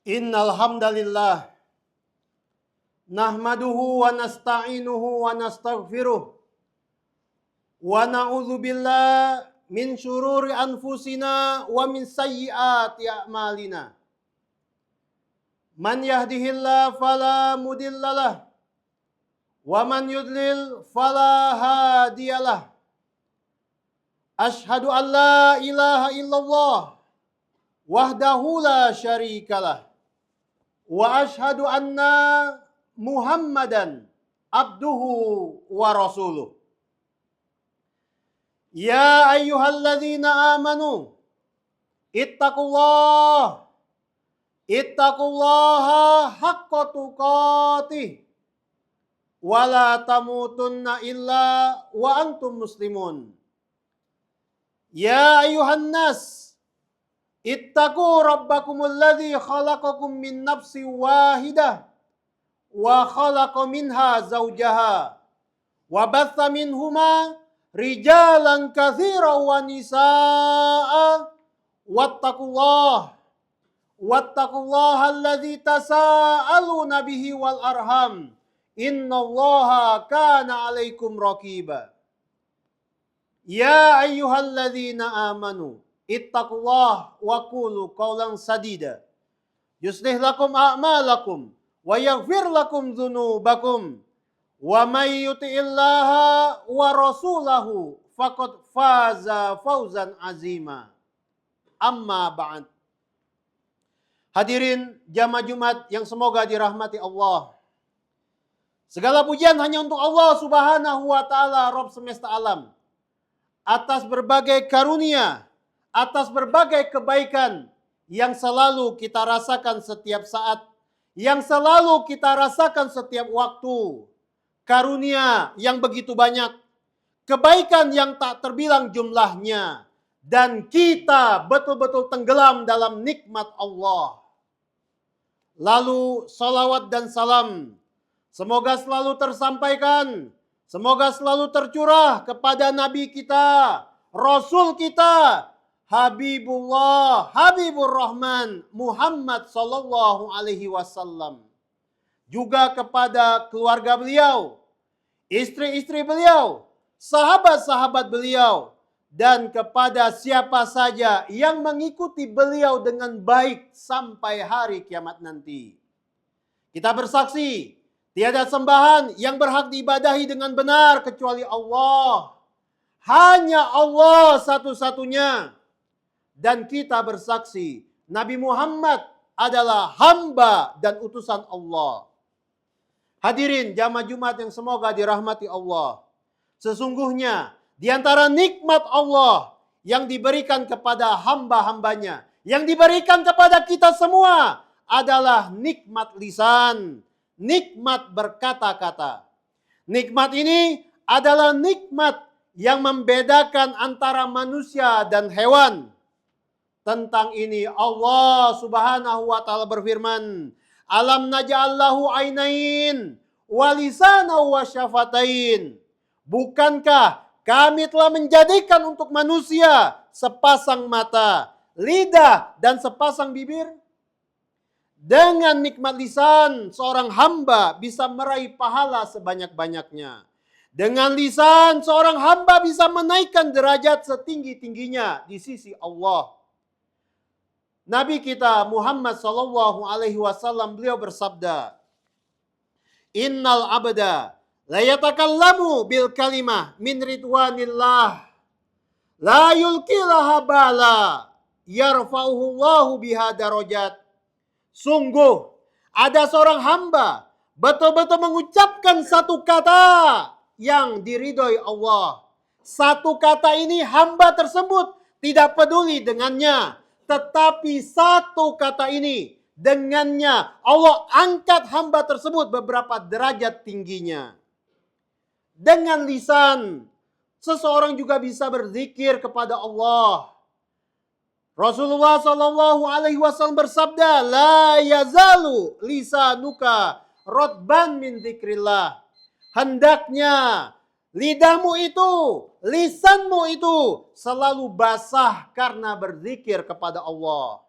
Innal hamdalillah nahmaduhu wa nasta'inuhu wa nastaghfiruh wa na'udzu billahi min syururi anfusina wa min sayyiati a'malina. Man yahdihillahu fala mudhillalah wa man yudlil fala hadiyalah. Asyhadu an la ilaha illallah wahdahu la syarikalah. Wa ashhadu anna Muhammadan abduhu wa rasuluh. Ya ayyuhalladzina amanu ittaqullaha haqqa tuqatih wa la tamutunna illa wa antum muslimun. Ya ayyuhan nas ittaqu rabbakumul ladzi khalaqakum min nafsin wahidah wa khalaqa minha zawjaha wa batha minhuma rijalan katsiran wa nisaa'a wattaqullaha alladzi tasaaluna bihi wal arham innallaha kana 'alaikum raqiba. Ya ayyuhalladzina amanu ittaqullah wa qulu qawlan sadida yuslih lakum a'malakum wa yaghfir lakum dzunubakum wa may yuti'illaha wa rasulahu faqad faza fawzan azima. Amma ba'd. Hadirin jamaah Jumat yang semoga dirahmati Allah. Segala pujian hanya untuk Allah Subhanahu wa taala, Rabb semesta alam, atas berbagai karunia, atas berbagai kebaikan yang selalu kita rasakan setiap saat, yang selalu kita rasakan setiap waktu. Karunia yang begitu banyak, kebaikan yang tak terbilang jumlahnya, dan kita betul-betul tenggelam dalam nikmat Allah. Lalu salawat dan salam semoga selalu tersampaikan, semoga selalu tercurah kepada Nabi kita, Rasul kita, Habibullah, Habibur Rahman, Muhammad sallallahu alaihi wasallam. Juga kepada keluarga beliau, istri-istri beliau, sahabat-sahabat beliau, dan kepada siapa saja yang mengikuti beliau dengan baik sampai hari kiamat nanti. Kita bersaksi, tiada sembahan yang berhak diibadahi dengan benar kecuali Allah. Hanya Allah satu-satunya. Dan kita bersaksi, Nabi Muhammad adalah hamba dan utusan Allah. Hadirin jamaah Jumat yang semoga dirahmati Allah. Sesungguhnya di antara nikmat Allah yang diberikan kepada hamba-hambanya, yang diberikan kepada kita semua adalah nikmat lisan, nikmat berkata-kata. Nikmat ini adalah nikmat yang membedakan antara manusia dan hewan. Tentang ini Allah Subhanahu wa taala berfirman, "Alam naj'al lahu ainain wa lisanan wa syafatain." Bukankah kami telah menjadikan untuk manusia sepasang mata, lidah, dan sepasang bibir? Dengan nikmat lisan, seorang hamba bisa meraih pahala sebanyak-banyaknya. Dengan lisan, seorang hamba bisa menaikkan derajat setinggi-tingginya di sisi Allah. Nabi kita Muhammad sallallahu alaihi wasallam beliau bersabda, "Innal abda la yatakallamu bil kalimah min ridwanillah la yulqilaha bala yarfa'uhu Allahu biha darajat." Sungguh ada seorang hamba betul-betul mengucapkan satu kata yang diridhoi Allah. Satu kata ini hamba tersebut tidak peduli dengannya. Tetapi satu kata ini dengannya Allah angkat hamba tersebut beberapa derajat tingginya. Dengan lisan seseorang juga bisa berzikir kepada Allah. Rasulullah sallallahu alaihi wasallam bersabda, "La yazalu lisanuka rotban min dzikrillah." Hendaknya lidahmu itu, lisanmu itu selalu basah karena berzikir kepada Allah.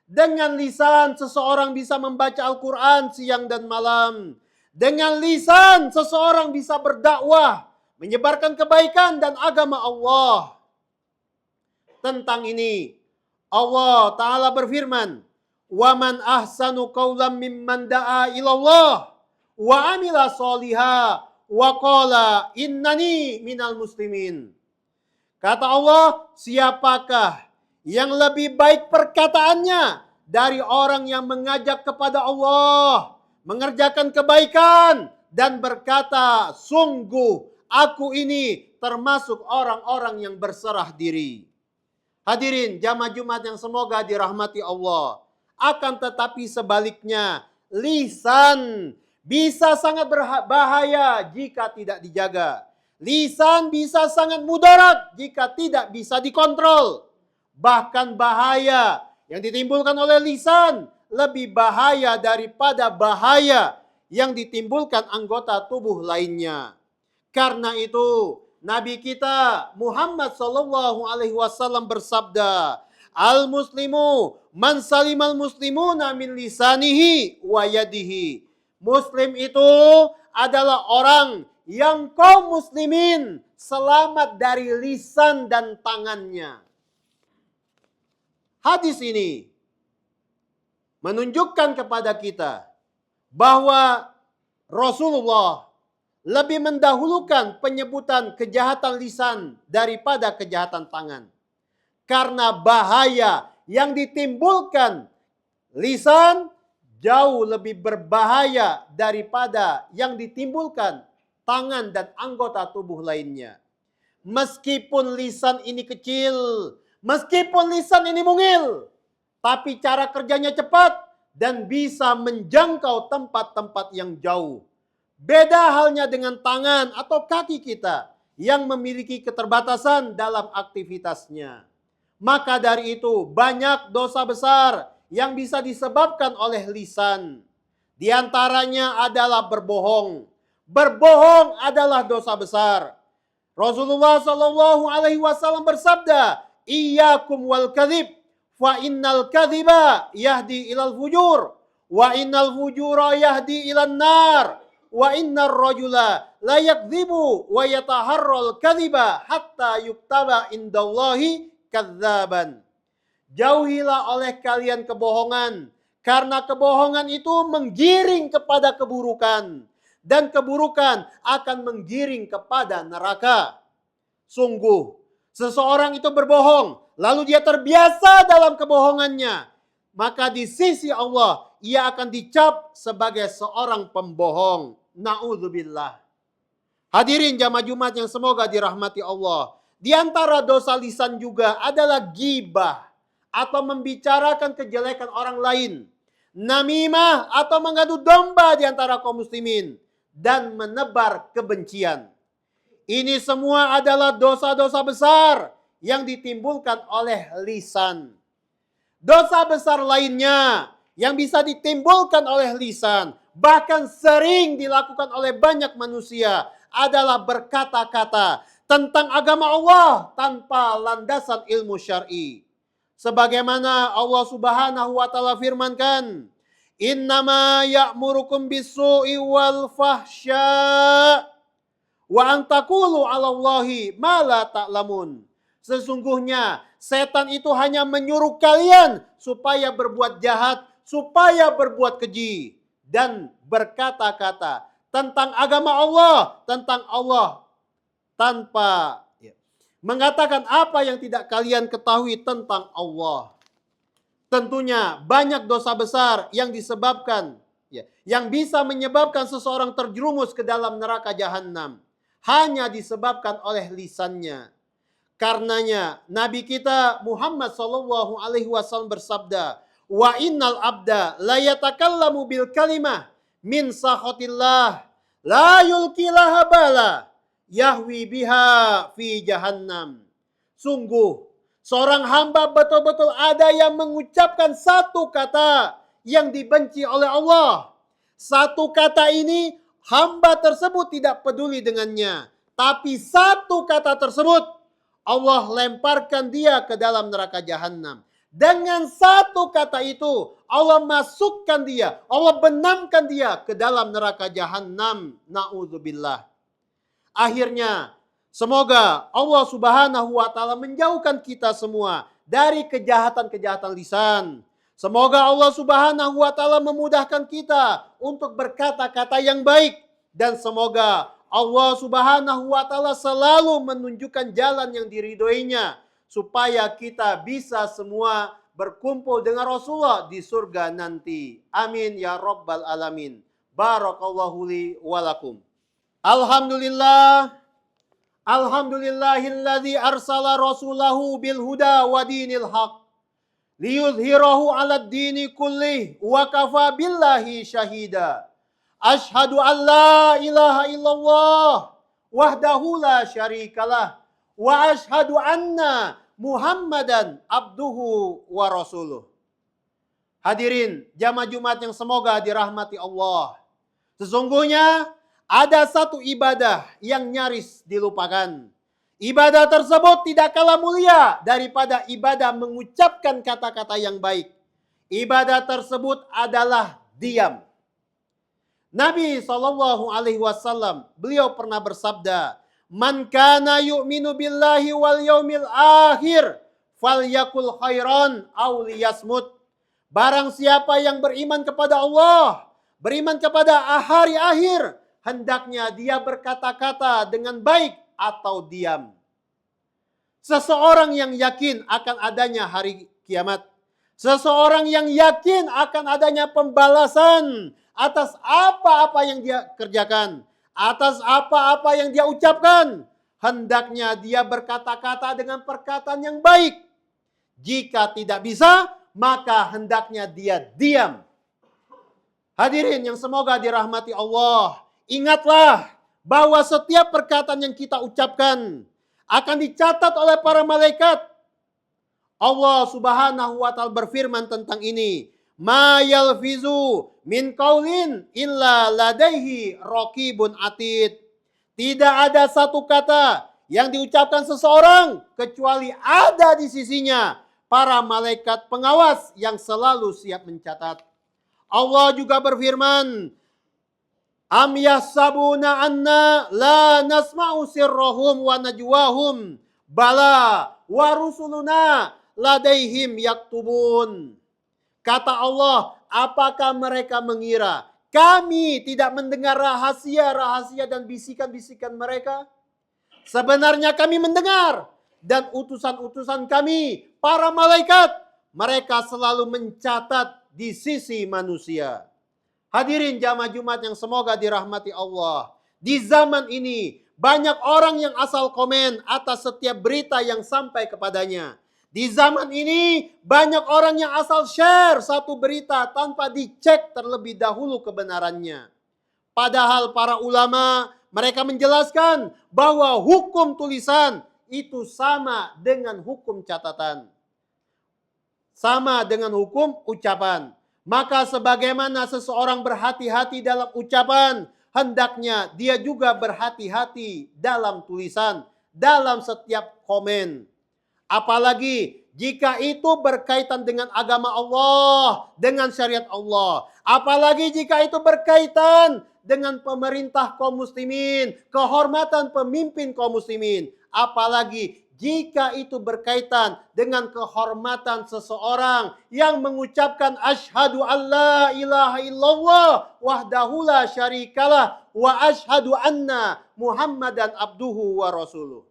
Dengan lisan seseorang bisa membaca Al-Quran siang dan malam. Dengan lisan seseorang bisa berdakwah, menyebarkan kebaikan dan agama Allah. Tentang ini Allah Ta'ala berfirman, "Waman ahsanu qawlan mimman da'a ilallah wa amila soliha wa qala innani minal muslimin." Kata Allah, siapakah yang lebih baik perkataannya dari orang yang mengajak kepada Allah, mengerjakan kebaikan, dan berkata, sungguh aku ini termasuk orang-orang yang berserah diri. Hadirin jamaah Jumat yang semoga dirahmati Allah. Akan tetapi sebaliknya, lisan bisa sangat berbahaya jika tidak dijaga. Lisan bisa sangat mudarat jika tidak bisa dikontrol. Bahkan bahaya yang ditimbulkan oleh lisan lebih bahaya daripada bahaya yang ditimbulkan anggota tubuh lainnya. Karena itu Nabi kita Muhammad sallallahu alaihi wasallam bersabda, "Al-muslimu man salimal muslimuna min lisanihi wa yadihi." Muslim itu adalah orang yang kaum muslimin selamat dari lisan dan tangannya. Hadis ini menunjukkan kepada kita bahwa Rasulullah lebih mendahulukan penyebutan kejahatan lisan daripada kejahatan tangan. Karena bahaya yang ditimbulkan lisan jauh lebih berbahaya daripada yang ditimbulkan tangan dan anggota tubuh lainnya. Meskipun lisan ini kecil, meskipun lisan ini mungil, tapi cara kerjanya cepat dan bisa menjangkau tempat-tempat yang jauh. Beda halnya dengan tangan atau kaki kita yang memiliki keterbatasan dalam aktivitasnya. Maka dari itu banyak dosa besar yang bisa disebabkan oleh lisan. Di antaranya adalah berbohong. Berbohong adalah dosa besar. Rasulullah Shallallahu Alaihi Wasallam bersabda, "Iyyakum wal kadzib, fa innal kadziba yahdi ilal fujur, wa innal fujura yahdi ilan nar." Wa innar rajula la yakdzibu wa yataharral kadziba hatta yuktaba indallahi kadzaban. Jauhilah oleh kalian kebohongan, karena kebohongan itu menggiring kepada keburukan, dan keburukan akan menggiring kepada neraka. Sungguh, seseorang itu berbohong, lalu dia terbiasa dalam kebohongannya, maka di sisi Allah ia akan dicap sebagai seorang pembohong. Na'udzubillah. Hadirin jamaah Jumat yang semoga dirahmati Allah. Di antara dosa lisan juga adalah ghibah atau membicarakan kejelekan orang lain. Namimah atau mengadu domba di antara kaum muslimin dan menebar kebencian. Ini semua adalah dosa-dosa besar yang ditimbulkan oleh lisan. Dosa besar lainnya yang bisa ditimbulkan oleh lisan, bahkan sering dilakukan oleh banyak manusia, adalah berkata-kata tentang agama Allah tanpa landasan ilmu syar'i. Sebagaimana Allah Subhanahu wa taala firmankan, "Innama ya'murukum bis-su'i wal fahsya wa an taqulu 'alallahi ma la ta'lamun." Sesungguhnya setan itu hanya menyuruh kalian supaya berbuat jahat, supaya berbuat keji, dan berkata-kata tentang agama Allah, tentang Allah, tanpa mengatakan apa yang tidak kalian ketahui tentang Allah. Tentunya banyak dosa besar yang disebabkan, yang bisa menyebabkan seseorang terjerumus ke dalam neraka jahanam, hanya disebabkan oleh lisannya. Karenanya Nabi kita Muhammad sallallahu alaihi wasallam bersabda, "Wa innal abda la yatakallamu bil kalimah min sakhatillah la yulqilaha bala yahwi biha fi jahannam." Sungguh seorang hamba betul-betul ada yang mengucapkan satu kata yang dibenci oleh Allah. Satu kata ini hamba tersebut tidak peduli dengannya, tapi satu kata tersebut Allah lemparkan dia ke dalam neraka jahanam. Dengan satu kata itu, Allah masukkan dia, Allah benamkan dia ke dalam neraka jahanam. Na'udzubillah. Akhirnya, semoga Allah Subhanahu wa Ta'ala menjauhkan kita semua dari kejahatan-kejahatan lisan. Semoga Allah Subhanahu wa Ta'ala memudahkan kita untuk berkata-kata yang baik, dan semoga Allah Subhanahu wa Ta'ala selalu menunjukkan jalan yang diridhoinya supaya kita bisa semua berkumpul dengan Rasulullah di surga nanti. Amin ya rabbal alamin. Barakallahu li walakum. Alhamdulillah. Alhamdulillahilladzi arsala rasulahu bil huda wa dinil haq liyudhhirahu 'alad dini kullih wa kafa billahi syahida. Asyhadu an la ilaha illallah wahdahu la syarikalah wa asyhadu anna Muhammadan abduhu wa rasuluh. Hadirin jamaah Jumat yang semoga dirahmati Allah. Sesungguhnya ada satu ibadah yang nyaris dilupakan. Ibadah tersebut tidak kalah mulia daripada ibadah mengucapkan kata-kata yang baik. Ibadah tersebut adalah diam. Nabi SAW, beliau pernah bersabda, "Man kana yu'minu billahi wal yaumil akhir, falyakul khairan aw liyasmut." Barang siapa yang beriman kepada Allah, beriman kepada hari akhir, hendaknya dia berkata-kata dengan baik atau diam. Seseorang yang yakin akan adanya hari kiamat, seseorang yang yakin akan adanya pembalasan atas apa-apa yang dia kerjakan, atas apa-apa yang dia ucapkan, hendaknya dia berkata-kata dengan perkataan yang baik. Jika tidak bisa, maka hendaknya dia diam. Hadirin yang semoga dirahmati Allah, ingatlah bahwa setiap perkataan yang kita ucapkan akan dicatat oleh para malaikat. Allah Subhanahu wa Ta'ala berfirman tentang ini, "Ma yalfizu min qaulin illa ladaihi raqibun atid." Tidak ada satu kata yang diucapkan seseorang kecuali ada di sisinya para malaikat pengawas yang selalu siap mencatat. Allah juga berfirman, "Am yahsabuna anna la nasma'u sirrahum wa najwahum bala wa rusuluna ladaihim yaktubun." Kata Allah, apakah mereka mengira kami tidak mendengar rahasia-rahasia dan bisikan-bisikan mereka? Sebenarnya kami mendengar, dan utusan-utusan kami, para malaikat, mereka selalu mencatat di sisi manusia. Hadirin jamaah Jumat yang semoga dirahmati Allah. Di zaman ini banyak orang yang asal komen atas setiap berita yang sampai kepadanya. Di zaman ini banyak orang yang asal share satu berita tanpa dicek terlebih dahulu kebenarannya. Padahal para ulama mereka menjelaskan bahwa hukum tulisan itu sama dengan hukum catatan. Sama dengan hukum ucapan. Maka sebagaimana seseorang berhati-hati dalam ucapan, hendaknya dia juga berhati-hati dalam tulisan, dalam setiap komen. Apalagi jika itu berkaitan dengan agama Allah, dengan syariat Allah. Apalagi jika itu berkaitan dengan pemerintah kaum muslimin, kehormatan pemimpin kaum muslimin. Apalagi jika itu berkaitan dengan kehormatan seseorang yang mengucapkan asyhadu alla ilaha illallah wahdahu la syarikalah wa asyhadu anna Muhammadan abduhu wa rasuluh.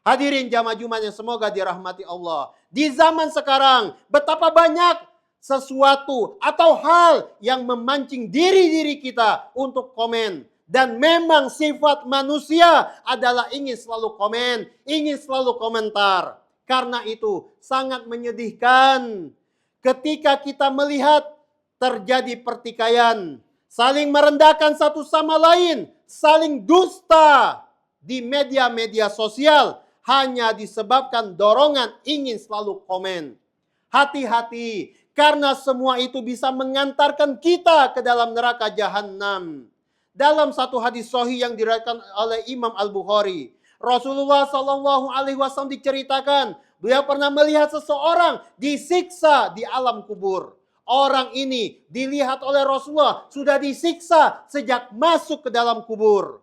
Hadirin jamaah Jumat yang semoga dirahmati Allah. Di zaman sekarang betapa banyak sesuatu atau hal yang memancing diri-diri kita untuk komen. Dan memang sifat manusia adalah ingin selalu komen, ingin selalu komentar. Karena itu sangat menyedihkan ketika kita melihat terjadi pertikaian, saling merendahkan satu sama lain, saling dusta di media-media sosial hanya disebabkan dorongan ingin selalu komen. Hati-hati, karena semua itu bisa mengantarkan kita ke dalam neraka jahanam. Dalam satu hadis sahih yang diriwayatkan oleh Imam Al-Bukhari, Rasulullah SAW diceritakan Beliau pernah melihat seseorang disiksa di alam kubur. Orang ini dilihat oleh Rasulullah sudah disiksa sejak masuk ke dalam kubur.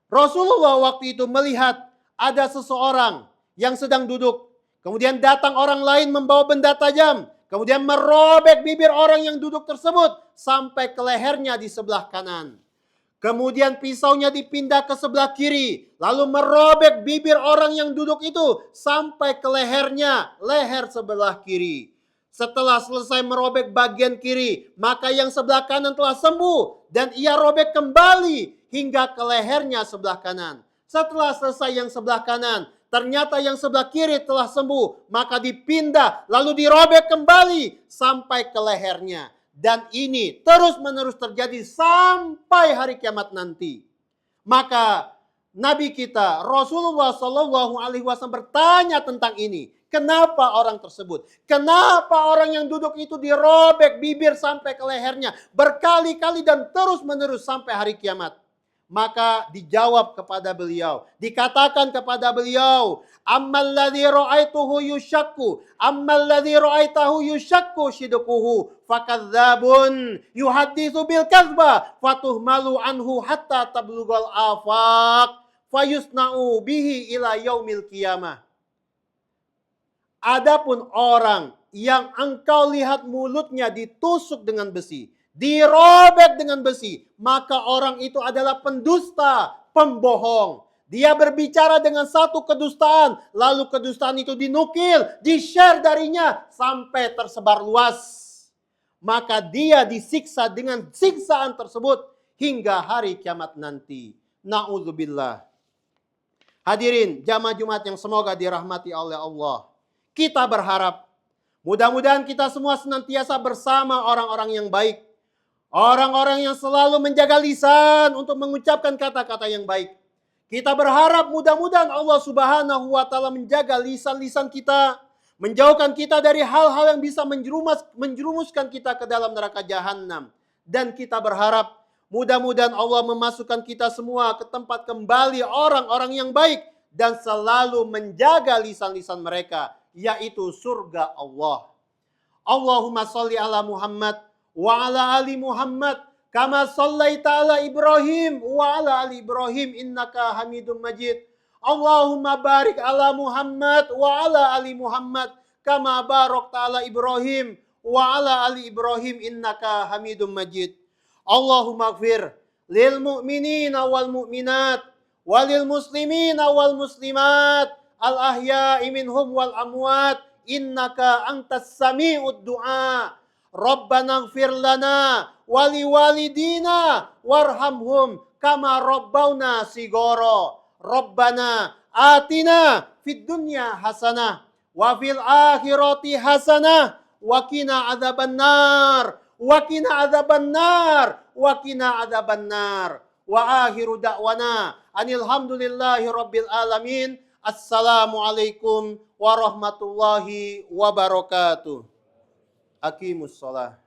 Rasulullah waktu itu melihat ada seseorang yang sedang duduk. Kemudian datang orang lain membawa benda tajam. Kemudian merobek bibir orang yang duduk tersebut sampai ke lehernya di sebelah kanan. Kemudian pisaunya dipindah ke sebelah kiri. Lalu merobek bibir orang yang duduk itu sampai ke lehernya, leher sebelah kiri. Setelah selesai merobek bagian kiri, maka yang sebelah kanan telah sembuh. Dan ia robek kembali hingga ke lehernya sebelah kanan. Setelah selesai yang sebelah kanan, ternyata yang sebelah kiri telah sembuh. Maka dipindah, lalu dirobek kembali sampai ke lehernya. Dan ini terus-menerus terjadi sampai hari kiamat nanti. Maka Nabi kita Rasulullah SAW bertanya tentang ini. Kenapa orang tersebut? Kenapa orang yang duduk itu dirobek bibir sampai ke lehernya berkali-kali dan terus-menerus sampai hari kiamat? Maka dijawab kepada beliau, dikatakan kepada beliau, ammal ladzi ra'aituhu yushakku, ammal ladzi ra'aitahu yushakku shidquhu, fakadzabun yuhadditsu bil kadzba, fatuhmalu anhu hatta tablughal afaq, fayusna'u bihi ila yaumil qiyamah. Adapun orang yang engkau lihat mulutnya ditusuk dengan besi, dirobek dengan besi, maka orang itu adalah pendusta, pembohong. Dia berbicara dengan satu kedustaan, lalu kedustaan itu dinukil, di-share darinya sampai tersebar luas. Maka dia disiksa dengan siksaan tersebut hingga hari kiamat nanti. Na'udzubillah. Hadirin jamaah Jumat yang semoga dirahmati oleh Allah. Kita berharap mudah-mudahan kita semua senantiasa bersama orang-orang yang baik. Orang-orang yang selalu menjaga lisan untuk mengucapkan kata-kata yang baik. Kita berharap mudah-mudahan Allah Subhanahu wa Ta'ala menjaga lisan-lisan kita, menjauhkan kita dari hal-hal yang bisa menjerumuskan kita ke dalam neraka jahanam. Dan kita berharap mudah-mudahan Allah memasukkan kita semua ke tempat kembali orang-orang yang baik dan selalu menjaga lisan-lisan mereka, yaitu surga Allah. Allahumma sholli ala Muhammad wa ala ali Muhammad kama shallaita ala Ibrahim wa ala ali Ibrahim innaka Hamidum Majid. Allahumma barik ala Muhammad wa ala ali Muhammad kama barakta ala Ibrahim wa ala ali Ibrahim innaka Hamidum Majid. Allahumma ighfir lil mu'minina wal mu'minat walil muslimina wal muslimat al ahya'i minhum wal amwat innaka antas sami'ud du'a. Rabbana ighfir lana wali walidina warhamhum kama rabbawna sigara. Rabbana atina fid dunya hasanah wa fil akhirati hasanah wa qina adzabannar wa qina adzabannar wa qina adzabannar. Wa akhiru da'wana anil hamdulillahi rabbil alamin. Assalamualaikum warahmatullahi wabarakatuh. Aqimus shalah.